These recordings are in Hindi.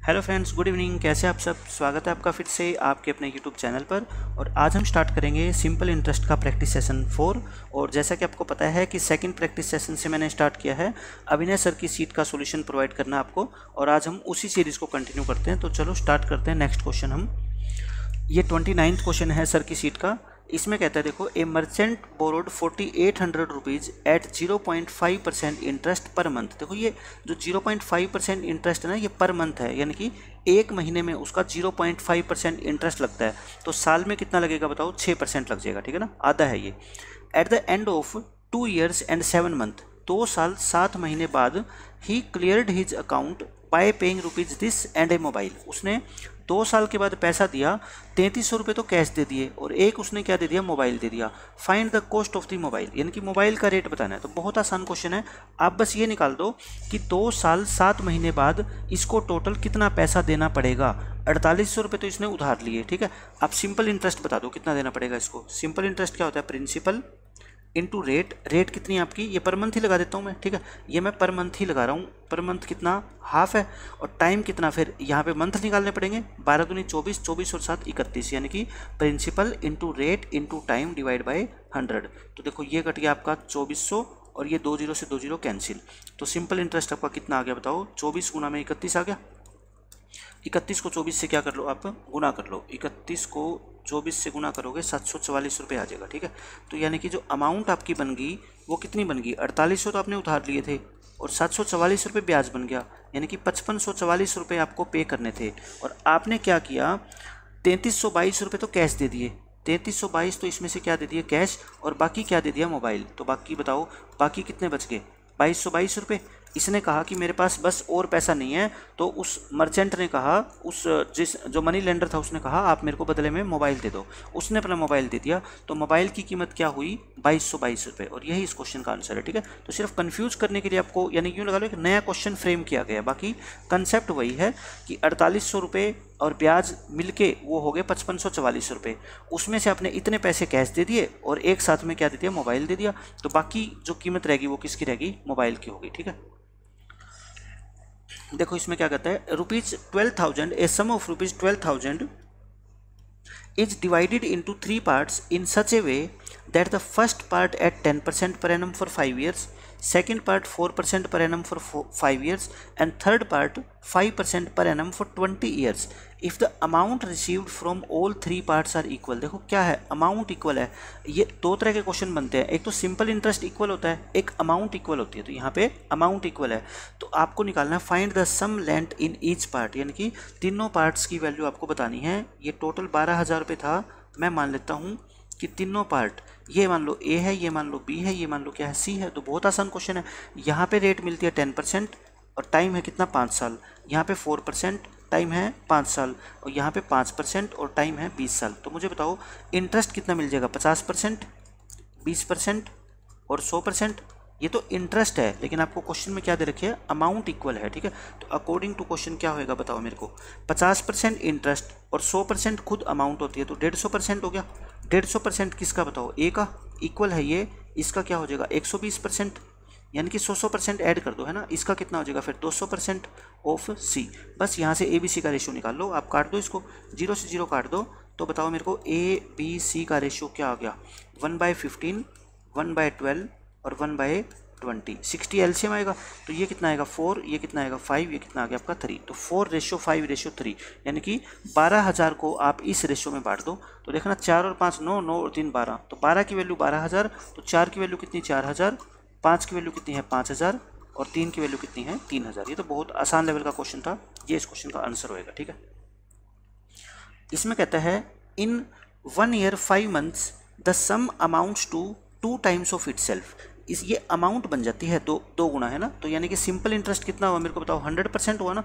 Hello friends, good evening. कैसे आप सब? स्वागत है आपका फिर से आपके अपने यूट्यूब चैनल पर। और आज हम स्टार्ट करेंगे सिंपल इंटरेस्ट का प्रैक्टिस सेशन 4। और जैसा कि आपको पता है कि सेकंड प्रैक्टिस सेशन से मैंने स्टार्ट किया है अभिनय सर की सीट का सॉल्यूशन प्रोवाइड करना आपको, और आज हम उसी सीरीज़ को कंटिन्यू करते हैं। तो चलो स्टार्ट करते हैं। नेक्स्ट क्वेश्चन हम ये 29th क्वेश्चन है सर की सीट का। इसमें कहता है देखो, a merchant borrowed 4800 rupees at 0.5% interest per month. देखो ये जो 0.5% इंटरेस्ट है ना, ये पर मंथ है, यानी कि एक महीने में उसका 0.5% इंटरेस्ट लगता है। तो साल में कितना लगेगा बताओ? 6% लग जाएगा, ठीक है ना, आधा है ये। At the end of 2 years and 7 months, 2 साल 7 महीने बाद ही cleared his account by paying rupees this and A mobile. उसने 2 साल के बाद पैसा दिया, 3300 रुपये तो कैश दे दिए और एक उसने क्या दे दिया? मोबाइल दे दिया। Find the cost of the mobile, यानी कि मोबाइल का रेट बताना है। तो बहुत आसान क्वेश्चन है, आप बस ये निकाल दो कि 2 साल 7 महीने बाद इसको टोटल कितना पैसा देना पड़ेगा। 4800 रुपये तो इसने उधार लिए, ठीक है। आप सिंपल इंटरेस्ट बता दो कितना देना पड़ेगा इसको। सिंपल इंटरेस्ट क्या होता है? Principal into rate. रेट कितनी है आपकी? ये पर मंथ ही लगा देता हूँ मैं, ठीक है। ये मैं पर मंथ ही लगा रहा हूँ। पर मंथ कितना? हाफ है। और टाइम कितना? फिर यहाँ पे मंथ निकालने पड़ेंगे। 12 दूनी 24, 24 और 7 31, यानी कि principal into rate into time divide by 100। तो देखो ये कट गया आपका 2400 और ये 2 0 से 2 0 कैंसिल। तो सिंपल इंटरेस्ट आपका कितना आ गया बताओ? 24 गुना में 31 आ गया। 31 को 24 से क्या कर लो आप? गुना कर लो। 31 को 24 से गुना करोगे 744 रुपये आ जाएगा, ठीक है। तो यानी कि जो अमाउंट आपकी बन गई वो कितनी बन गई? 4800 तो आपने उधार लिए थे और 744 रुपये ब्याज बन गया, यानी कि 5544 रुपये आपको पे करने थे। और आपने क्या किया? 3322 रुपये तो कैश दे दिए। 3322 तो इसमें से क्या दे दिए? कैश। और बाकी क्या दे दिया? मोबाइल। तो बाकी बताओ, बाकी कितने बच गए? 2222 रुपये। इसने कहा कि मेरे पास बस और पैसा नहीं है, तो उस मर्चेंट ने कहा, उस जो मनी लेंडर था उसने कहा आप मेरे को बदले में मोबाइल दे दो। उसने अपना मोबाइल दे दिया। तो मोबाइल की कीमत क्या हुई? 2222 रुपये। और यही इस क्वेश्चन का आंसर है, ठीक है। तो सिर्फ कंफ्यूज करने के लिए आपको, यानी यूँ लगा लो एक नया क्वेश्चन फ्रेम किया गया। बाकी कंसेप्ट वही है कि 4800 रुपये और ब्याज मिलके वो हो गए 5544 रुपये। उसमें से आपने इतने पैसे कैश दे दिए और एक साथ में क्या दे दिया? मोबाइल दे दिया। तो बाकी जो कीमत रहेगी वो किसकी रहेगी? मोबाइल की होगी, ठीक है। देखो इसमें क्या कहता है, ₹12,000, a sum of ₹12,000 is divided into 3 parts in such a way that the first part at 10% per annum for 5 years, second part 4% per annum for 5 years, and third part 5% per annum for 20 years. If the amount received from all 3 parts are equal। देखो क्या है? अमाउंट इक्वल है। ये दो तरह के क्वेश्चन बनते हैं, एक तो सिंपल इंटरेस्ट इक्वल होता है, एक अमाउंट इक्वल होती है। तो यहाँ पे अमाउंट इक्वल है, तो आपको निकालना है find the sum length in each part, यानी कि तीनों पार्ट्स की वैल्यू आपको बतानी है। ये टोटल 12,000 रुपये था। मैं मान लेता हूँ कि तीनों पार्ट, ये मान लो ए है, ये मान लो बी है, ये मान लो क्या है? सी है। तो बहुत आसान क्वेश्चन है। यहाँ पे रेट मिलती है 10% और टाइम है कितना? 5 साल। यहाँ पे 4% टाइम है 5 साल और यहाँ पे 5% और टाइम है 20 साल। तो मुझे बताओ इंटरेस्ट कितना मिल जाएगा? 50%, 20% और 100%। ये तो इंटरेस्ट है, लेकिन आपको क्वेश्चन में क्या दे रखी है? अमाउंट इक्वल है, ठीक है। तो अकॉर्डिंग टू क्वेश्चन क्या होएगा बताओ मेरे को? 50% इंटरेस्ट और 100% खुद अमाउंट होती है, तो 150% हो गया। 150% किसका बताओ? ए का। इक्वल है ये, इसका क्या हो जाएगा? 120%, यानी कि 100% ऐड कर दो, है ना। इसका कितना हो जाएगा फिर? 200% ऑफ सी। बस यहाँ से ए बी सी का रेशियो निकाल लो। आप काट दो इसको, 0 से 0 काट दो। तो बताओ मेरे को ए बी सी का रेशियो क्या आ गया? 1/15, 1/12 और 1/20। 60 एलसीएम आएगा। तो ये कितना आएगा? 4, ये कितना आएगा? 5, ये कितना आ गया आपका? 3। तो 4:5:3, यानी कि 12,000 को आप इस रेशियो में बांट दो। तो देखना 4 और 5 9, 9 और 3 12। तो 12 की वैल्यू 12,000, तो 4 की वैल्यू कितनी? 4,000, 5 की वैल्यू कितनी है? 5,000 और 3 की वैल्यू कितनी है? 3,000। ये तो बहुत आसान लेवल का क्वेश्चन था। ये इस क्वेश्चन का आंसर होएगा, ठीक है। इसमें कहता है in 1 year 5 months the sum amounts to 2 times of itself. इस ये अमाउंट बन जाती है दो गुना, है ना। तो यानी कि सिंपल इंटरेस्ट कितना हुआ मेरे को बताओ? 100% हुआ ना।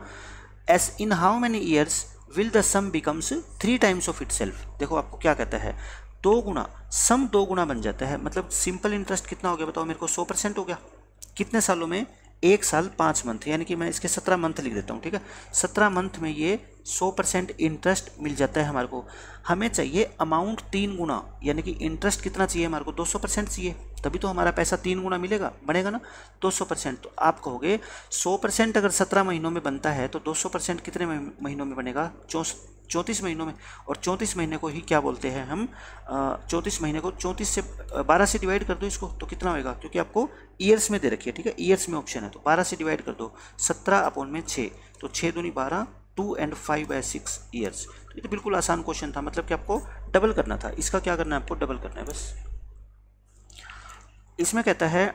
S in how many years will the some becomes 3 times of it self. देखो आपको क्या कहता है? 2 गुना, सम 2 गुना बन जाता है। मतलब सिंपल इंटरेस्ट कितना हो गया बताओ मेरे को? 100% हो गया। कितने सालों में? 1 साल 5 मंथ, यानी कि मैं इसके 17 मंथ लिख देता हूँ, ठीक है। 17 मंथ में ये 100% इंटरेस्ट मिल जाता है हमारे को। हमें चाहिए अमाउंट 3 गुना, यानी कि इंटरेस्ट कितना चाहिए हमारे को, 200% चाहिए, तभी तो हमारा पैसा 3 गुना मिलेगा, बनेगा ना 200%। तो आप कहोगे 100% अगर 17 महीनों में बनता है तो 200% कितने महीनों में बनेगा, 34 महीनों में। और 34 महीने को ही क्या बोलते हैं हम, 34 महीने को 34 से 12 से डिवाइड कर दो इसको, तो कितना होएगा, क्योंकि आपको ईयर्स में दे रखी है, ठीक है, ईयर्स में ऑप्शन है, तो 12 से डिवाइड कर दो, 17/6, तो 6 दूनी 12, 2 and 5/6 ईयर्स। तो ये तो बिल्कुल आसान क्वेश्चन था, मतलब कि आपको डबल करना था, इसका क्या करना है, आपको डबल करना है बस। इसमें कहता है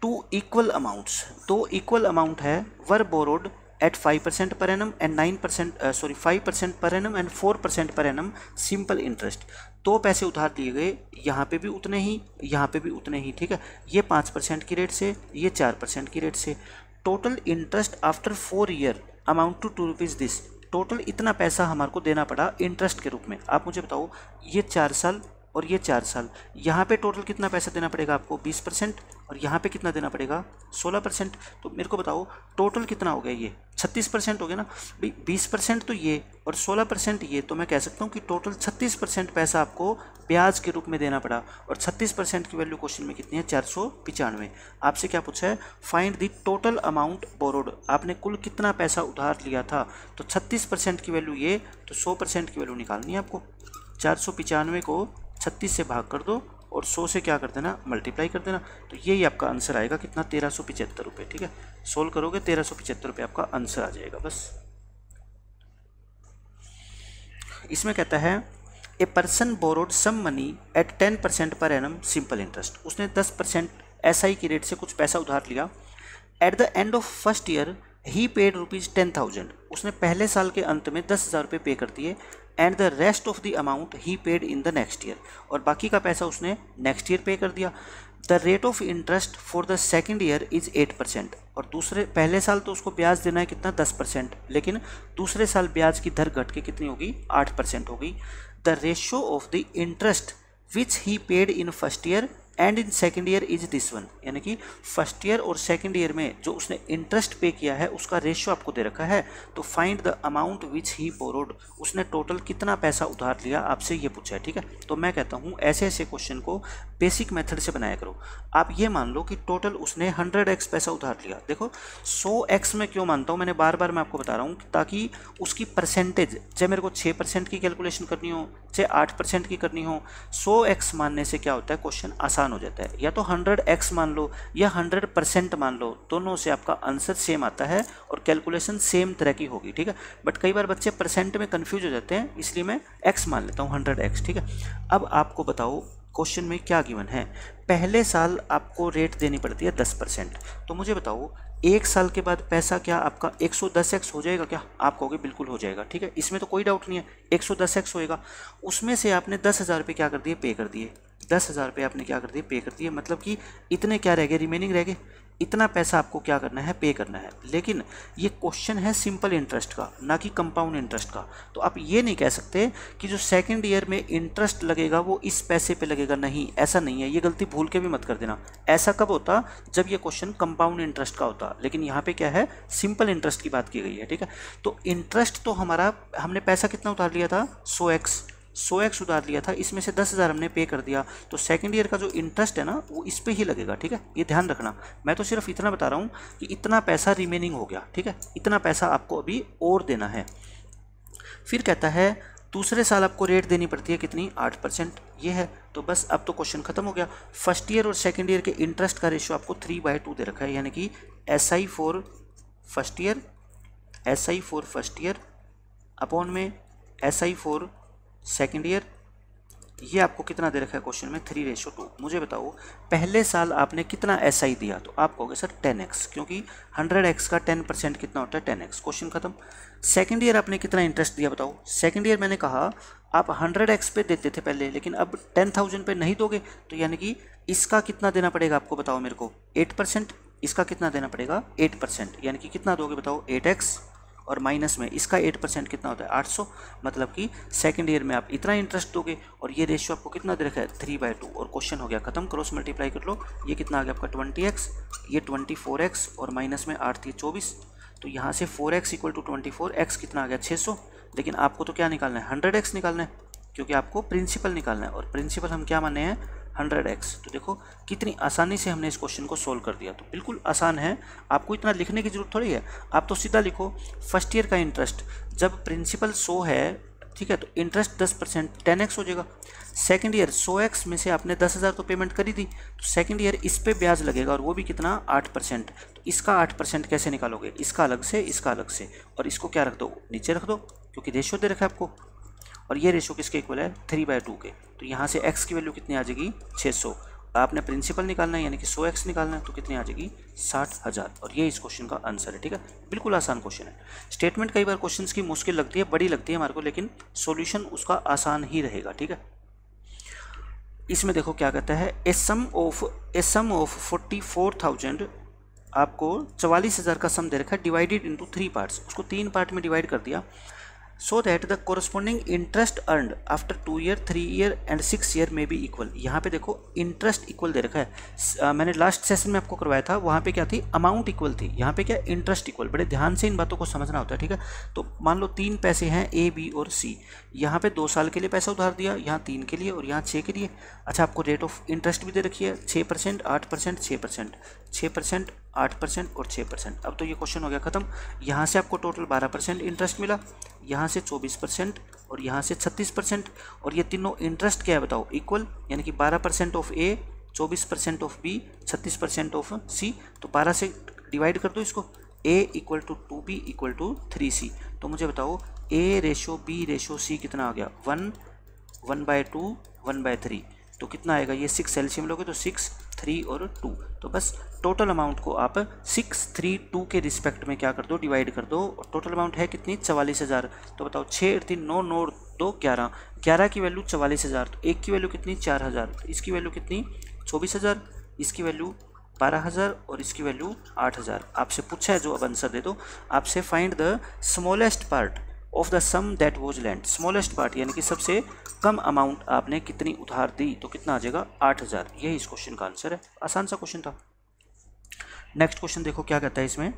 2 इक्वल अमाउंट्स, 2 इक्वल अमाउंट है, वर borrowed eight 5% per annum and 5% per annum and 4% per annum simple interest. 2 पैसे उधार लिए गए, यहाँ पे भी उतने ही, यहाँ पे भी उतने ही, ठीक है। ये 5% की रेट से, ये 4% की रेट से। Total interest after 4 year amount to 2 rupees this. Total इतना पैसा हमारे को देना पड़ा इंटरेस्ट के रूप में। आप मुझे बताओ, ये 4 साल और ये 4 साल, यहाँ पे टोटल कितना पैसा देना पड़ेगा आपको, 20%, और यहाँ पे कितना देना पड़ेगा, 16%। तो मेरे को बताओ टोटल कितना हो गया, ये 36% हो गया ना भाई। 20% तो ये और 16% ये, तो मैं कह सकता हूँ कि टोटल 36% पैसा आपको ब्याज के रूप में देना पड़ा। और 36% की वैल्यू क्वेश्चन में कितनी है, 495। आपसे क्या पूछा है, find the total amount borrowed, आपने कुल कितना पैसा उधार लिया था। तो 36% की वैल्यू ये, तो 100% की वैल्यू निकालनी है आपको। 495 को 36 से भाग कर दो और 100 से क्या कर देना, मल्टीप्लाई कर देना। तो यही आपका आंसर आएगा कितना, 1375 रुपये, ठीक है। सोल्व करोगे 1375 रुपये आपका आंसर आ जाएगा बस। इसमें कहता है a person borrowed some money at 10% per annum simple interest. उसने 10% SI की रेट से कुछ पैसा उधार लिया। At the end of first year he paid ₹10,000। उसने पहले साल के अंत में 10,000 रुपये पे कर दिए। And the rest of the amount he paid in the next year, और बाकी का पैसा उसने नेक्स्ट ईयर पे कर दिया। The rate of interest for the second year is 8%। और पहले साल तो उसको ब्याज देना है कितना, 10%, लेकिन दूसरे साल ब्याज की दर घट के कितनी होगी, 8% होगी। The ratio of the interest which he paid in first year and in second year is this one, यानी कि फर्स्ट ईयर और सेकेंड ईयर में जो उसने इंटरेस्ट पे किया है उसका रेशियो आपको दे रखा है। तो find the amount which he borrowed, उसने टोटल कितना पैसा उधार लिया, आपसे ये पूछा है, ठीक है। तो मैं कहता हूँ ऐसे ऐसे क्वेश्चन को बेसिक मेथड से बनाया करो। आप ये मान लो कि टोटल उसने 100x पैसा उधार लिया। देखो 100x में क्यों मानता हूँ, मैंने बार बार मैं आपको बता रहा हूँ, ताकि उसकी परसेंटेज, चाहे मेरे को 6% की कैलकुलेशन करनी हो, चाहे 8% की करनी हो, 100x मानने से क्या होता है, क्वेश्चन आसान हो जाता है। या तो 100x मान लो या 100% मान लो, दोनों से आपका आंसर सेम आता है और कैलकुलेशन सेम तरह की होगी, ठीक है। बट कई बार बच्चे परसेंट में कंफ्यूज हो जाते हैं, इसलिए मैं x मान लेता हूँ, 100x, ठीक है। अब आपको बताओ क्वेश्चन में क्या गिवन है। पहले साल आपको रेट देनी पड़ती है 10%। तो मुझे बताओ 1 साल के बाद पैसा क्या आपका 110x हो जाएगा क्या? आप कहोगे बिल्कुल हो जाएगा, ठीक है, इसमें तो कोई डाउट नहीं है, 110x होएगा। उसमें से आपने 10,000 रुपये क्या कर दिए, पे कर दिए। 10,000 रुपये आपने क्या कर दिए, पे कर दिए, मतलब कि इतने क्या रह गए, रिमेनिंग रह गए। इतना पैसा आपको क्या करना है, पे करना है। लेकिन ये क्वेश्चन है सिंपल इंटरेस्ट का, ना कि कंपाउंड इंटरेस्ट का। तो आप ये नहीं कह सकते कि जो सेकंड ईयर में इंटरेस्ट लगेगा वो इस पैसे पे लगेगा, नहीं, ऐसा नहीं है। ये गलती भूल के भी मत कर देना। ऐसा कब होता, जब ये क्वेश्चन कंपाउंड इंटरेस्ट का होता, लेकिन यहाँ पे क्या है, सिंपल इंटरेस्ट की बात की गई है, ठीक है। तो इंटरेस्ट तो हमारा, हमने पैसा कितना उधार लिया था, 100x उधार लिया था, इसमें से 10,000 हमने पे कर दिया। तो सेकंड ईयर का जो इंटरेस्ट है ना, वो इस पे ही लगेगा, ठीक है, ये ध्यान रखना। मैं तो सिर्फ इतना बता रहा हूँ कि इतना पैसा रिमेनिंग हो गया, ठीक है, इतना पैसा आपको अभी और देना है। फिर कहता है दूसरे साल आपको रेट देनी पड़ती है कितनी, 8%, ये है। तो बस अब तो क्वेश्चन खत्म हो गया। फर्स्ट ईयर और सेकेंड ईयर के इंटरेस्ट का रेशियो आपको 3/2 दे रखा है, यानी कि SI for first year upon में SI फॉर सेकेंड ईयर। ये आपको कितना दे रखा है क्वेश्चन में, 3/2। मुझे बताओ पहले साल आपने कितना SI दिया, तो आप कहोगे सर 10x, क्योंकि 100x का 10% कितना होता है, 10x। क्वेश्चन खत्म। सेकेंड ईयर आपने कितना इंटरेस्ट दिया, बताओ। सेकेंड ईयर मैंने कहा आप 100x पे देते थे पहले, लेकिन अब 10,000 पे नहीं दोगे, तो यानी कि इसका कितना देना पड़ेगा आपको, बताओ मेरे को, 8%। इसका कितना देना पड़ेगा, 8%, यानी कि कितना दोगे बताओ, 8x। और माइनस में इसका 8% कितना होता है 800, मतलब कि सेकंड ईयर में आप इतना इंटरेस्ट दोगे और ये रेशियो आपको कितना दे रखा है 3/2 और क्वेश्चन हो गया खत्म। क्रॉस मल्टीप्लाई कर लो, ये कितना आ गया आपका 20x, ये 24x और माइनस में 8 थी 24, तो यहाँ से 4x इक्वल टू 24x कितना आ गया 600। लेकिन आपको तो क्या निकालना है 100x निकालना है, क्योंकि आपको प्रिंसिपल निकालना है और प्रिंसिपल हम क्या माने हैं 100x। तो देखो कितनी आसानी से हमने इस क्वेश्चन को सोल्व कर दिया, तो बिल्कुल आसान है, आपको इतना लिखने की जरूरत थोड़ी है, आप तो सीधा लिखो फर्स्ट ईयर का इंटरेस्ट जब प्रिंसिपल 100 है, ठीक है, तो इंटरेस्ट 10% 10x हो जाएगा। सेकंड ईयर 100x में से आपने 10,000 तो पेमेंट करी थी, तो सेकंड ईयर इस पे ब्याज लगेगा और वो भी कितना 8%। तो इसका 8% कैसे निकालोगे, इसका अलग से, इसका अलग से, और इसको क्या रख दो नीचे रख दो, क्योंकि रेशियो दे रखा है आपको, और ये रेशियो किसके इक्वल है 3/2 के। तो यहाँ से x की वैल्यू कितनी आ जाएगी 600, आपने प्रिंसिपल निकालना है यानी कि 100x निकालना है, तो कितनी आ जाएगी 60,000, और ये इस क्वेश्चन का आंसर है। ठीक है, बिल्कुल आसान क्वेश्चन है। स्टेटमेंट कई बार क्वेश्चंस की मुश्किल लगती है, बड़ी लगती है हमारे को, लेकिन सॉल्यूशन उसका आसान ही रहेगा। ठीक है, इसमें देखो क्या कहता है, ए सम ऑफ 44,000, आपको 44,000 का सम दे रखा है, डिवाइडेड इंटू 3 पार्ट्स, उसको 3 पार्ट में डिवाइड कर दिया, so that the corresponding interest earned after 2 year 3 year and 6 year में बी इक्वल। यहाँ पे देखो इंटरेस्ट इक्वल दे रखा है, मैंने लास्ट सेशन में आपको करवाया था, वहाँ पे क्या थी अमाउंट इक्वल थी, यहाँ पे क्या इंटरेस्ट इक्वल। बड़े ध्यान से इन बातों को समझना होता है। ठीक है, तो मान लो 3 पैसे हैं ए बी और सी, यहाँ पे 2 साल के लिए पैसा उधार दिया, यहाँ 3 के लिए और यहाँ 6 के लिए। अच्छा, आपको रेट ऑफ इंटरेस्ट भी दे रखी है 6%, 8%, 6%, 6%, 8% और 6%। अब तो ये क्वेश्चन हो गया खत्म। यहाँ से आपको टोटल 12% इंटरेस्ट मिला, यहाँ से 24% और यहाँ से 36%, और ये तीनों इंटरेस्ट क्या है बताओ इक्वल, यानी कि 12% of A, 24% of B, 36% of C. तो 12 से डिवाइड कर दो इसको, a equal to 2b equal to 3c। तो मुझे बताओ a ratio b ratio c कितना आ गया 1, 1/2, 1/3, तो कितना आएगा ये 6 एलसीएम लोगे तो 6, 3 और 2। तो बस टोटल अमाउंट को आप 6, 3, 2 के रिस्पेक्ट में क्या कर दो डिवाइड कर दो, और टोटल अमाउंट है कितनी 44,000। तो बताओ 6, 3, 9, 9, 2, 11, 11 की वैल्यू 44,000, तो एक की वैल्यू कितनी 4,000, इसकी वैल्यू कितनी 24,000, इसकी वैल्यू 12,000 और इसकी वैल्यू 8,000। आपसे पूछा है जो, अब आंसर दे दो। आपसे find the smallest part of the sum that was lent, smallest part यानी कि सबसे कम अमाउंट आपने कितनी उधार दी, तो कितना आ जाएगा 8,000। यही इस क्वेश्चन का आंसर है, आसान सा क्वेश्चन था। नेक्स्ट क्वेश्चन देखो क्या कहता है इसमें।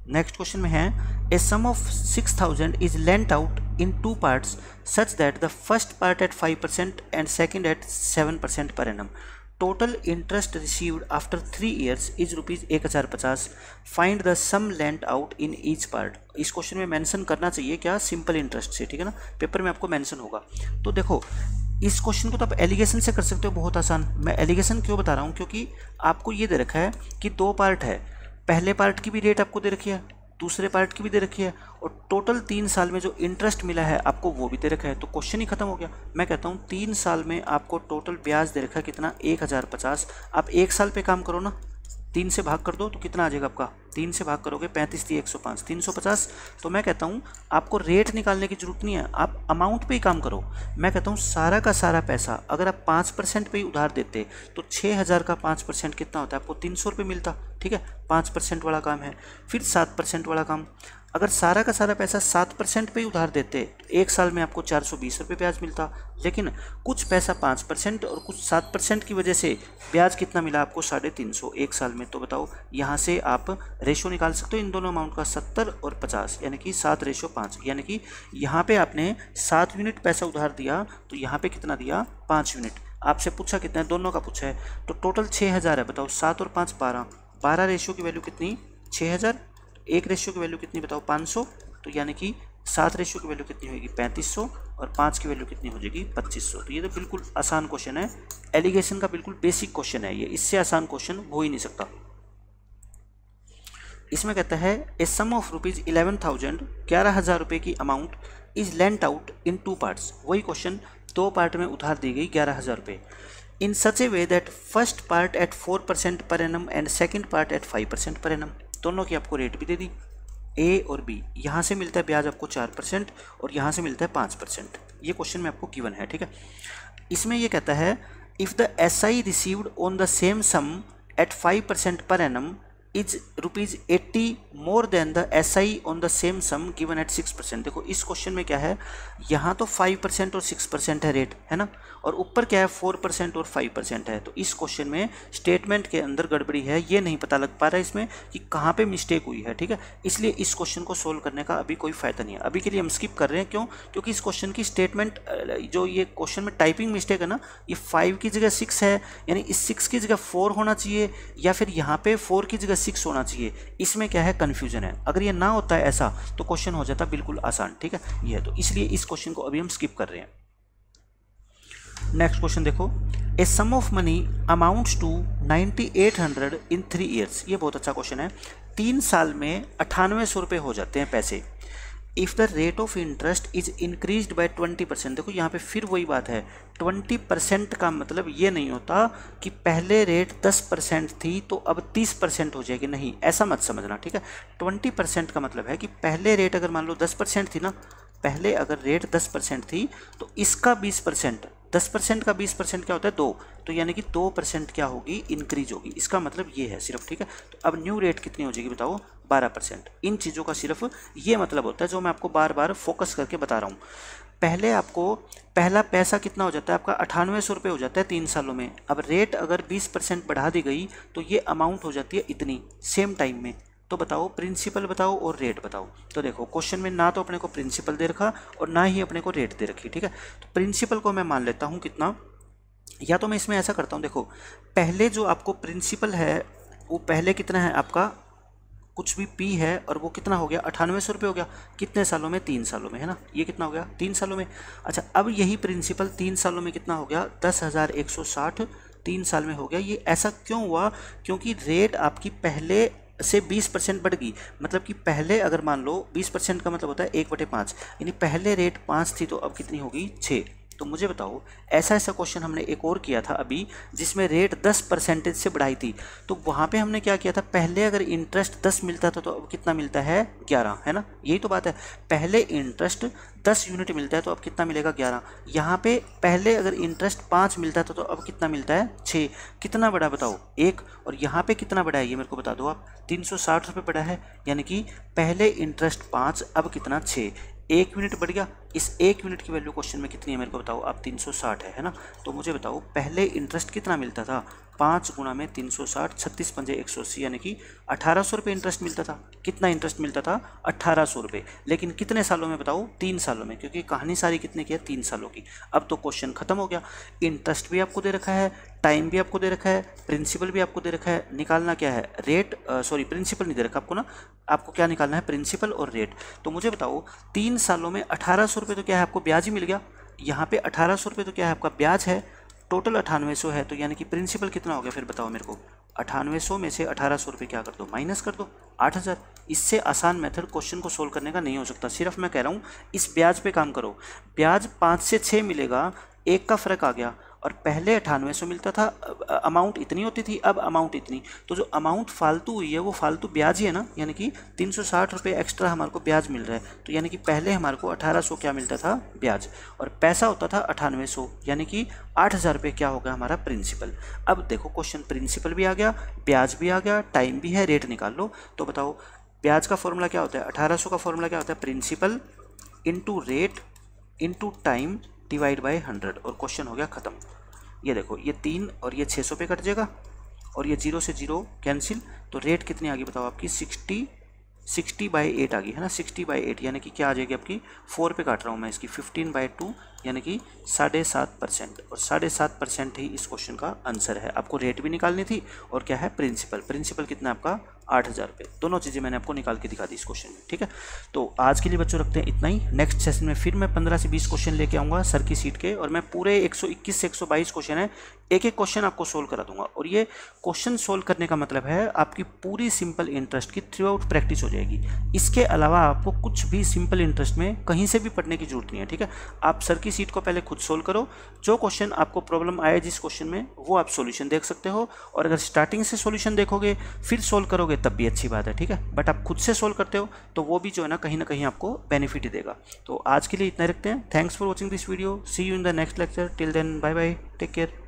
नेक्स्ट क्वेश्चन में है a sum of 6,000 is lent out in 2 parts such that the first part at 5% and second at 7% per annum. Total interest received after 3 years is ₹1050। Find the sum lent out in each part. इस क्वेश्चन में मेंशन करना चाहिए क्या सिंपल इंटरेस्ट से, ठीक है ना, पेपर में आपको मेंशन होगा। तो देखो इस क्वेश्चन को तो आप एलिगेशन से कर सकते हो, बहुत आसान। मैं एलिगेशन क्यों बता रहा हूँ, क्योंकि आपको ये दे रखा है कि 2 पार्ट है, पहले पार्ट की भी रेट आपको दे रखी है, दूसरे पार्ट की भी दे रखी है, और टोटल 3 साल में जो इंटरेस्ट मिला है आपको वो भी दे रखा है, तो क्वेश्चन ही खत्म हो गया। मैं कहता हूँ 3 साल में आपको टोटल ब्याज दे रखा है कितना 1050। आप 1 साल पे काम करो ना, 3 से भाग कर दो तो कितना आ जाएगा आपका, 3 से भाग करोगे 35 × 105 350। तो मैं कहता हूँ आपको रेट निकालने की जरूरत नहीं है, आप अमाउंट पे ही काम करो। मैं कहता हूँ सारा का सारा पैसा अगर आप 5% पे ही उधार देते तो 6,000 का 5% कितना होता है, आपको 300 रुपये मिलता। ठीक है, 5% वाला काम है। फिर 7% वाला काम, अगर सारा का सारा पैसा 7% पे ही उधार देते तो 1 साल में आपको 420 रुपये ब्याज मिलता। लेकिन कुछ पैसा 5% और कुछ 7% की वजह से ब्याज कितना मिला आपको 350 1 साल में। तो बताओ यहाँ से आप रेशो निकाल सकते हो इन दोनों अमाउंट का 70 और 50, यानी कि 7:5, यानी कि यहाँ पे आपने 7 यूनिट पैसा उधार दिया तो यहाँ पे कितना दिया 5 यूनिट। आपसे पूछा कितना है, दोनों का पूछा है, तो टोटल 6,000 है। बताओ 7 और 5 12, 12 रेशियो की वैल्यू कितनी 6,000, 1 रेशियो की वैल्यू कितनी बताओ 500, तो यानी कि 7 रेशियो की वैल्यू कितनी होगी 3500, और 5 की वैल्यू कितनी हो जाएगी 2500। तो ये तो बिल्कुल आसान क्वेश्चन है, एलिगेशन का बिल्कुल बेसिक क्वेश्चन है ये, इससे आसान क्वेश्चन हो ही नहीं सकता। इसमें कहता है ए सम ऑफ ₹11,000, 11,000 रुपये की amount is lent out in 2 parts. वही क्वेश्चन 2 पार्ट में उधार दी गई 11,000 रुपये, in such a way that first part at 4% per annum and second part at 5% per annum. दोनों की आपको रेट भी दे दी, ए और बी। यहाँ से मिलता है ब्याज आपको 4% और यहाँ से मिलता है 5%। ये क्वेश्चन में आपको गिवन है। ठीक है, इसमें ये कहता है if the SI received on the same sum at 5% per annum is ₹80 more than the SI on the same sum given at 6%। देखो इस क्वेश्चन में क्या है, यहाँ तो 5% और 6% है रेट, है ना, और ऊपर क्या है 4% और 5% है। तो इस क्वेश्चन में स्टेटमेंट के अंदर गड़बड़ी है, ये नहीं पता लग पा रहा है इसमें कि कहाँ पे मिस्टेक हुई है, ठीक है। इसलिए इस क्वेश्चन को सोल्व करने का अभी कोई फायदा नहीं है, अभी के लिए हम स्किप कर रहे हैं। क्यों? क्योंकि इस क्वेश्चन की स्टेटमेंट जो ये क्वेश्चन में टाइपिंग मिस्टेक है ना, ये 5 की जगह 6 है, यानी इस 6 की जगह 4 होना चाहिए, या फिर यहाँ पे 4 की जगह 6 होना चाहिए। इसमें क्या है, कन्फ्यूजन है। अगर ये ना होता है ऐसा तो क्वेश्चन हो जाता बिल्कुल आसान, ठीक है। ये तो इसलिए इस क्वेश्चन को अभी हम स्किप कर रहे हैं। नेक्स्ट क्वेश्चन देखो, a sum of money amounts to 9800 in 3 years. ये बहुत अच्छा क्वेश्चन है। 3 साल में 9800 रुपये हो जाते हैं पैसे। If the rate of interest is increased by 20%। देखो यहाँ पे फिर वही बात है, 20% का मतलब ये नहीं होता कि पहले रेट 10% थी तो अब 30% हो जाएगी, नहीं, ऐसा मत समझना, ठीक है। 20% का मतलब है कि पहले रेट अगर मान लो 10% थी ना, पहले अगर रेट 10% थी तो इसका 20%, 10% का 20% क्या होता है 2, तो यानी कि 2% क्या होगी, इंक्रीज होगी। इसका मतलब ये है सिर्फ, ठीक है। तो अब न्यू रेट कितनी हो जाएगी बताओ, 12%। इन चीज़ों का सिर्फ ये मतलब होता है जो मैं आपको बार बार फोकस करके बता रहा हूँ। पहले आपको पहला पैसा कितना हो जाता है आपका, 9800 रुपये हो जाता है 3 सालों में। अब रेट अगर 20% बढ़ा दी गई तो ये अमाउंट हो जाती है इतनी सेम टाइम में। तो बताओ प्रिंसिपल बताओ और रेट बताओ। तो देखो क्वेश्चन में ना तो अपने को प्रिंसिपल दे रखा और ना ही अपने को रेट दे रखी, ठीक है। तो प्रिंसिपल को मैं मान लेता हूँ कितना, या तो मैं इसमें ऐसा करता हूँ, देखो पहले जो आपको प्रिंसिपल है वो पहले कितना है आपका, कुछ भी पी है, और वो कितना हो गया, 9800 रुपये हो गया। कितने सालों में, 3 सालों में, है ना। ये कितना हो गया, 3 सालों में। अच्छा, अब यही प्रिंसिपल 3 सालों में कितना हो गया, 10,160 3 साल में हो गया। ये ऐसा क्यों हुआ, क्योंकि रेट आपकी पहले से 20% बढ़ गई। मतलब कि पहले अगर मान लो 20% का मतलब होता है 1/5, यानी पहले रेट 5 थी तो अब कितनी होगी, 6। तो मुझे बताओ, ऐसा क्वेश्चन हमने एक और किया था अभी जिसमें रेट 10% से बढ़ाई थी। तो वहाँ पे हमने क्या किया था, पहले अगर इंटरेस्ट 10 मिलता था तो अब कितना मिलता है, 11, है ना। यही तो बात है, पहले इंटरेस्ट 10 यूनिट मिलता है तो अब कितना मिलेगा, 11। यहाँ पे पहले अगर इंटरेस्ट 5 मिलता था तो अब कितना मिलता है, 6। कितना बढ़ा बताओ, 1। और यहाँ पे कितना बढ़ा है ये मेरे को बता दो आप, 360 रुपये बढ़ा है। यानी कि पहले इंटरेस्ट 5, अब कितना, 6, 1 यूनिट बढ़ गया। इस 1 यूनिट की वैल्यू क्वेश्चन में कितनी है मेरे को बताओ आप, 360 है ना। तो मुझे बताओ पहले इंटरेस्ट कितना मिलता था, 5 गुणा में 360, 36 पंजे 180, यानी कि 1800 रुपये इंटरेस्ट मिलता था। कितना इंटरेस्ट मिलता था, 1800 रुपये। लेकिन कितने सालों में बताओ, 3 सालों में, क्योंकि कहानी सारी कितने की है, 3 सालों की। अब तो क्वेश्चन खत्म हो गया। इंटरेस्ट भी आपको दे रखा है, टाइम भी आपको दे रखा है, प्रिंसिपल भी आपको दे रखा है। निकालना क्या है, रेट, सॉरी प्रिंसिपल नहीं दे रखा आपको ना, आपको क्या निकालना है, प्रिंसिपल और रेट। तो मुझे बताओ 3 सालों में 1800 रुपये तो क्या है आपको ब्याज ही मिल गया। यहाँ पे 1800 रुपये तो क्या है आपका ब्याज है, टोटल 9800 है। तो यानी कि प्रिंसिपल कितना हो गया फिर बताओ मेरे को, 9800 में से 1800 रुपये क्या कर दो, माइनस कर दो, 8000। इससे आसान मेथड क्वेश्चन को सोल्व करने का नहीं हो सकता। सिर्फ मैं कह रहा हूँ इस ब्याज पे काम करो। ब्याज 5 से 6 मिलेगा, 1 का फ़र्क आ गया। और पहले 9800 मिलता था, अमाउंट इतनी होती थी, अब अमाउंट इतनी। तो जो अमाउंट फालतू हुई है वो फालतू ब्याज ही है ना, यानी कि 360 रुपये एक्स्ट्रा हमारे को ब्याज मिल रहा है। तो यानी कि पहले हमारे को 1800 क्या मिलता था, ब्याज, और पैसा होता था 9800, यानी कि 8000 रुपये क्या होगा हमारा प्रिंसिपल। अब देखो क्वेश्चन प्रिंसिपल भी आ गया, ब्याज भी आ गया, टाइम भी है, रेट निकाल लो। तो बताओ ब्याज का फॉर्मूला क्या होता है, 1800 का फॉर्मूला क्या होता है, principal into rate into time divide by 100, और क्वेश्चन हो गया ख़त्म। ये देखो ये 3 और ये 600 पे कट जाएगा, और ये 0 से 0 कैंसिल। तो रेट कितनी आ गई बताओ आपकी, 60/8 आ गई, है ना। 60/8 यानी कि क्या आ जाएगी आपकी, 4 पे काट रहा हूँ मैं इसकी, 15/2 यानी कि 7.5%। और 7.5% ही इस क्वेश्चन का आंसर है। आपको रेट भी निकालनी थी और क्या है, प्रिंसिपल कितना है आपका, 8000 रुपये। दोनों चीज़ें मैंने आपको निकाल के दिखा दी इस क्वेश्चन में, ठीक है। तो आज के लिए बच्चों रखते हैं इतना ही। नेक्स्ट सेशन में फिर मैं 15 से 20 क्वेश्चन लेके आऊँगा सर की सीट के, और मैं पूरे 121 से 122 क्वेश्चन है, एक एक क्वेश्चन आपको सोल्व करा दूंगा। और ये क्वेश्चन सोल्व करने का मतलब है आपकी पूरी सिंपल इंटरेस्ट की थ्रू आउट प्रैक्टिस हो जाएगी। इसके अलावा आपको कुछ भी सिंपल इंटरेस्ट में कहीं से भी पढ़ने की जरूरत नहीं है, ठीक है। आप सर की सीट को पहले खुद सोल्व करो, जो क्वेश्चन आपको प्रॉब्लम आए जिस क्वेश्चन में, वो आप सॉल्यूशन देख सकते हो। और अगर स्टार्टिंग से सॉल्यूशन देखोगे फिर सोल्व करोगे तब भी अच्छी बात है, ठीक है। बट आप खुद से सोल्व करते हो तो वो भी जो है ना कहीं आपको बेनिफिट ही देगा। तो आज के लिए इतना रखते हैं। Thanks for watching this video, see you in the next lecture, till then bye bye, take care.